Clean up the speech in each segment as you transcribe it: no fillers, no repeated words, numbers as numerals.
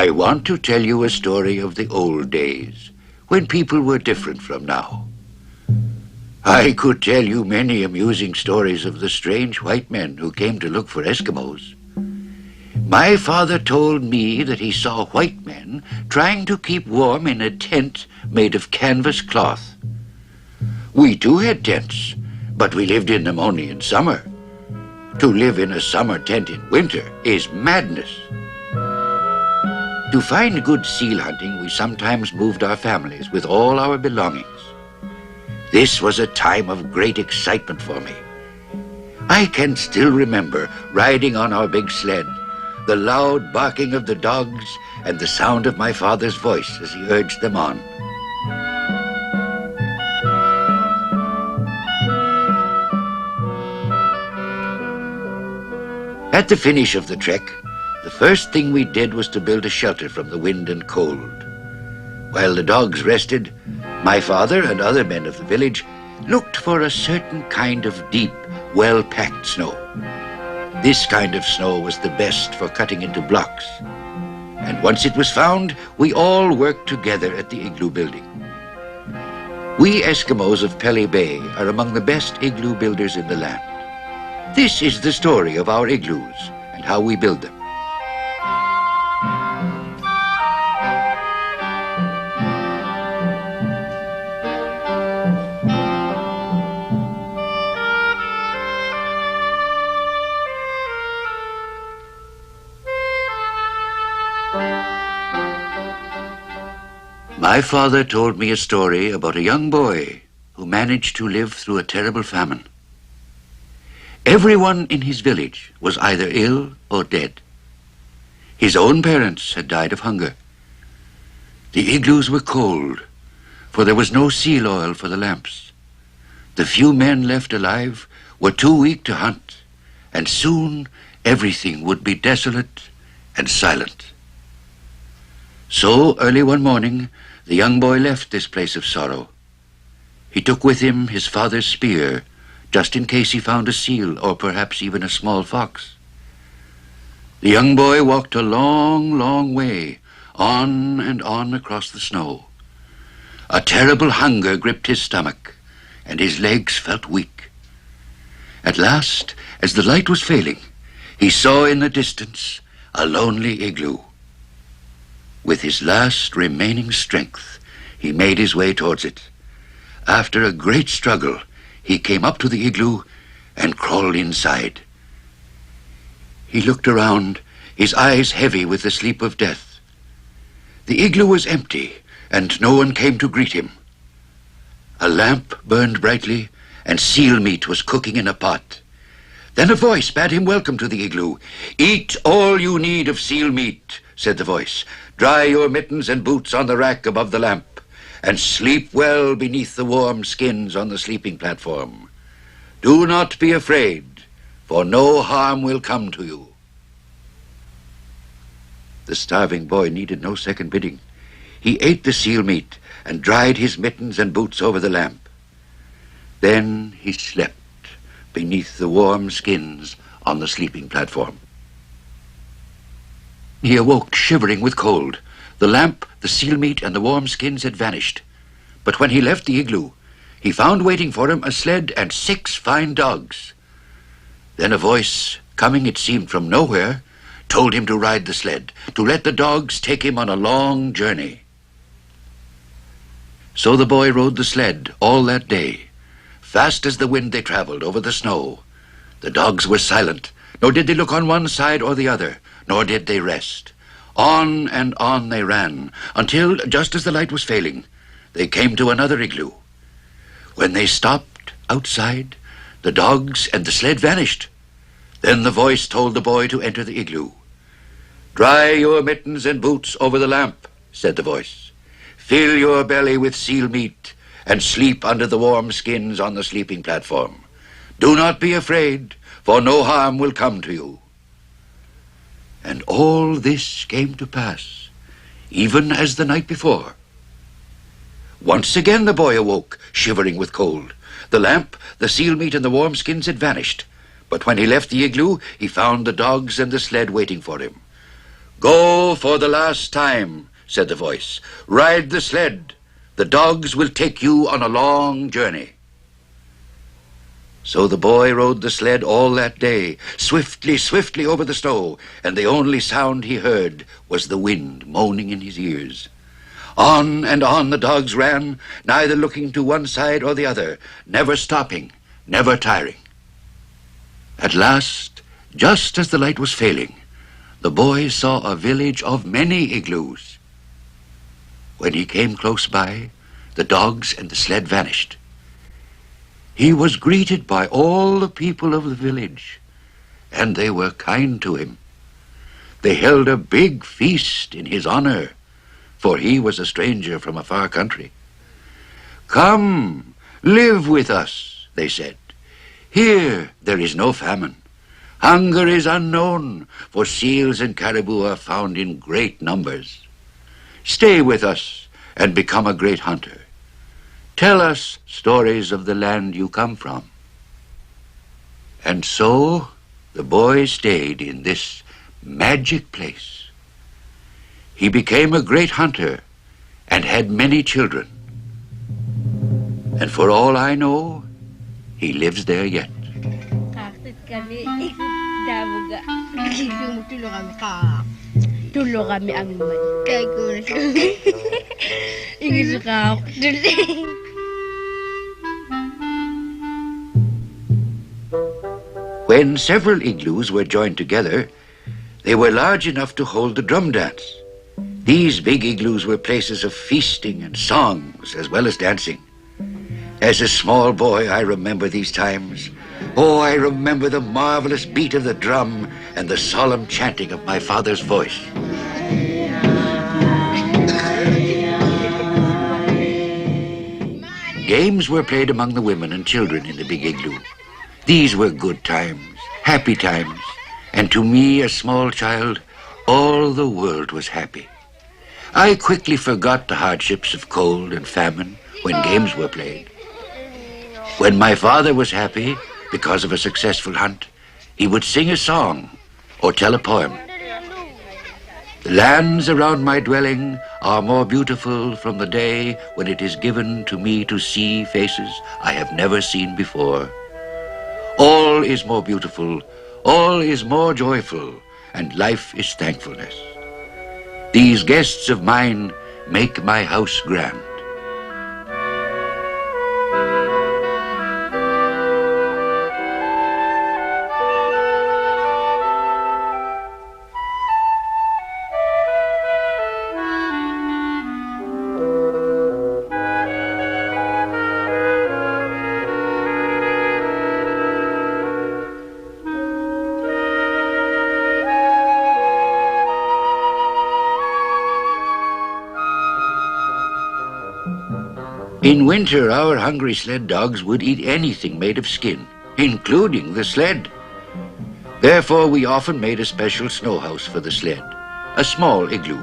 I want to tell you a story of the old days, when people were different from now. I could tell you many amusing stories of the strange white men who came to look for Eskimos. My father told me that he saw white men trying to keep warm in a tent made of canvas cloth. We too had tents, but we lived in them only in summer. To live in a summer tent in winter is madness. To find good seal hunting, we sometimes moved our families with all our belongings. This was a time of great excitement for me. I can still remember riding on our big sled, the loud barking of the dogs, and the sound of my father's voice as he urged them on. At the finish of the trek, the first thing we did was to build a shelter from the wind and cold. While the dogs rested, my father and other men of the village looked for a certain kind of deep, well-packed snow. This kind of snow was the best for cutting into blocks. And once it was found, we all worked together at the igloo building. We Eskimos of Pelly Bay are among the best igloo builders in the land. This is the story of our igloos and how we build them. My father told me a story about a young boy who managed to live through a terrible famine. Everyone in his village was either ill or dead. His own parents had died of hunger. The igloos were cold, for there was no seal oil for the lamps. The few men left alive were too weak to hunt, and soon everything would be desolate and silent. So, early one morning, the young boy left this place of sorrow. He took with him his father's spear, just in case he found a seal or perhaps even a small fox. The young boy walked a long, long way, on and on across the snow. A terrible hunger gripped his stomach, and his legs felt weak. At last, as the light was failing, he saw in the distance a lonely igloo. With his last remaining strength, he made his way towards it. After a great struggle, he came up to the igloo and crawled inside. He looked around, his eyes heavy with the sleep of death. The igloo was empty, and no one came to greet him. A lamp burned brightly, and seal meat was cooking in a pot. Then a voice bade him welcome to the igloo. "Eat all you need of seal meat," said the voice. "Dry your mittens and boots on the rack above the lamp, and sleep well beneath the warm skins on the sleeping platform. Do not be afraid, for no harm will come to you." The starving boy needed no second bidding. He ate the seal meat and dried his mittens and boots over the lamp. Then he slept beneath the warm skins on the sleeping platform. He awoke shivering with cold. The lamp, the seal meat, and the warm skins had vanished. But when he left the igloo, he found waiting for him a sled and 6 fine dogs. Then a voice, coming it seemed from nowhere, told him to ride the sled, to let the dogs take him on a long journey. So the boy rode the sled all that day. Fast as the wind they traveled over the snow. The dogs were silent, nor did they look on one side or the other, nor did they rest. On and on they ran, until, just as the light was failing, they came to another igloo. When they stopped outside, the dogs and the sled vanished. Then the voice told the boy to enter the igloo. "Dry your mittens and boots over the lamp," said the voice. "Fill your belly with seal meat, and sleep under the warm skins on the sleeping platform. Do not be afraid, for no harm will come to you." And all this came to pass, even as the night before. Once again the boy awoke, shivering with cold. The lamp, the seal meat, and the warm skins had vanished. But when he left the igloo, he found the dogs and the sled waiting for him. "Go for the last time," said the voice. "Ride the sled. The dogs will take you on a long journey." So the boy rode the sled all that day, swiftly, swiftly over the snow, and the only sound he heard was the wind moaning in his ears. On and on the dogs ran, neither looking to one side or the other, never stopping, never tiring. At last, just as the light was failing, the boy saw a village of many igloos. When he came close by, the dogs and the sled vanished. He was greeted by all the people of the village, and they were kind to him. They held a big feast in his honor, for he was a stranger from a far country. "Come, live with us," they said. "Here there is no famine. Hunger is unknown, for seals and caribou are found in great numbers. Stay with us and become a great hunter. Tell us stories of the land you come from." And so the boy stayed in this magic place. He became a great hunter and had many children. And for all I know, he lives there yet. Tulo kami ang magkay ko na siya. Ingis ka ako. When several igloos were joined together, they were large enough to hold the drum dance. These big igloos were places of feasting and songs as well as dancing. As a small boy, I remember these times. Oh, I remember the marvelous beat of the drum and the solemn chanting of my father's voice. Games were played among the women and children in the big igloo. These were good times, happy times, and to me, a small child, all the world was happy. I quickly forgot the hardships of cold and famine when games were played. When my father was happy because of a successful hunt, he would sing a song or tell a poem. The lands around my dwelling are more beautiful from the day when it is given to me to see faces I have never seen before. All is more beautiful, all is more joyful, and life is thankfulness. These guests of mine make my house grand. In winter, our hungry sled dogs would eat anything made of skin, including the sled. Therefore, we often made a special snow house for the sled, a small igloo.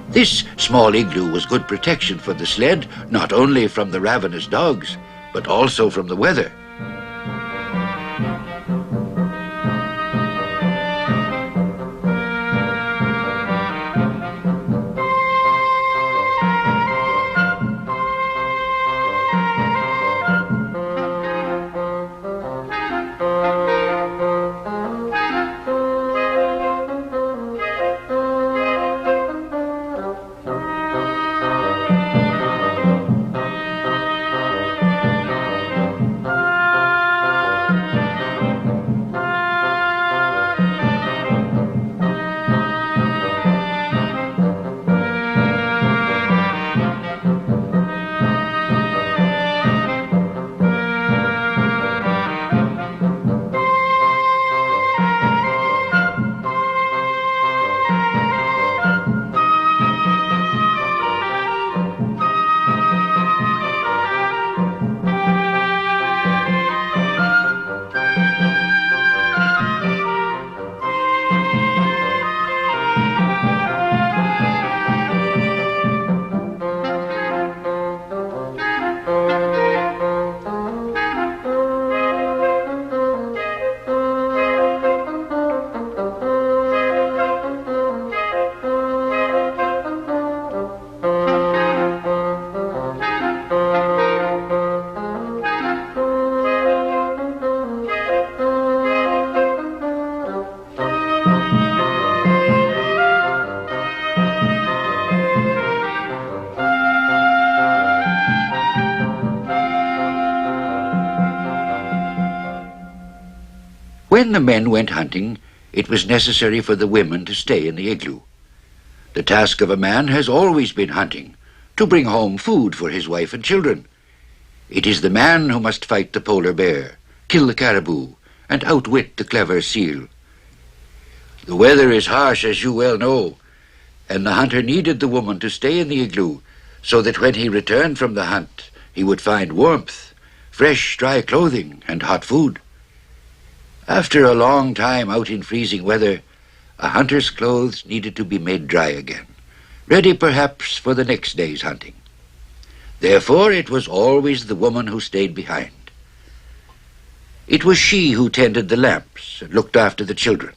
This small igloo was good protection for the sled, not only from the ravenous dogs, but also from the weather. When the men went hunting, it was necessary for the women to stay in the igloo. The task of a man has always been hunting, to bring home food for his wife and children. It is the man who must fight the polar bear, kill the caribou, and outwit the clever seal. The weather is harsh, as you well know, and the hunter needed the woman to stay in the igloo so that when he returned from the hunt, he would find warmth, fresh, dry clothing, and hot food. After a long time out in freezing weather, a hunter's clothes needed to be made dry again, ready perhaps for the next day's hunting. Therefore, it was always the woman who stayed behind. It was she who tended the lamps and looked after the children.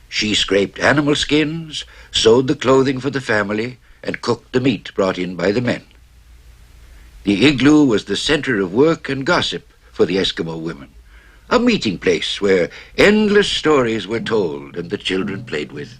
She scraped animal skins, sewed the clothing for the family, and cooked the meat brought in by the men. The igloo was the center of work and gossip for the Eskimo women, a meeting place where endless stories were told and the children played with.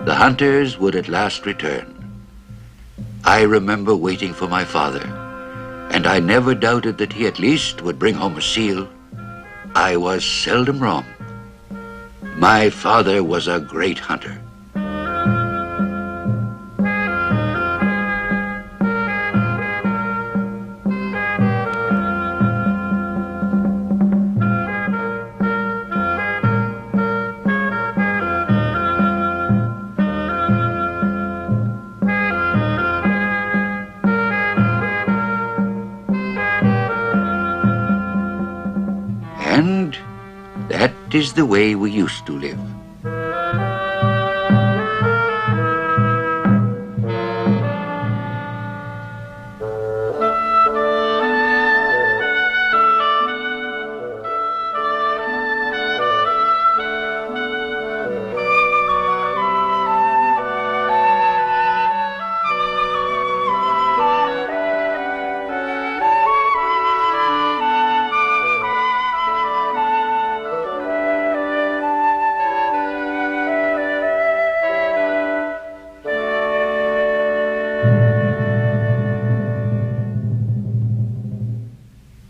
The hunters would at last return. I remember waiting for my father, and I never doubted that he at least would bring home a seal. I was seldom wrong. My father was a great hunter. And that is the way we used to live.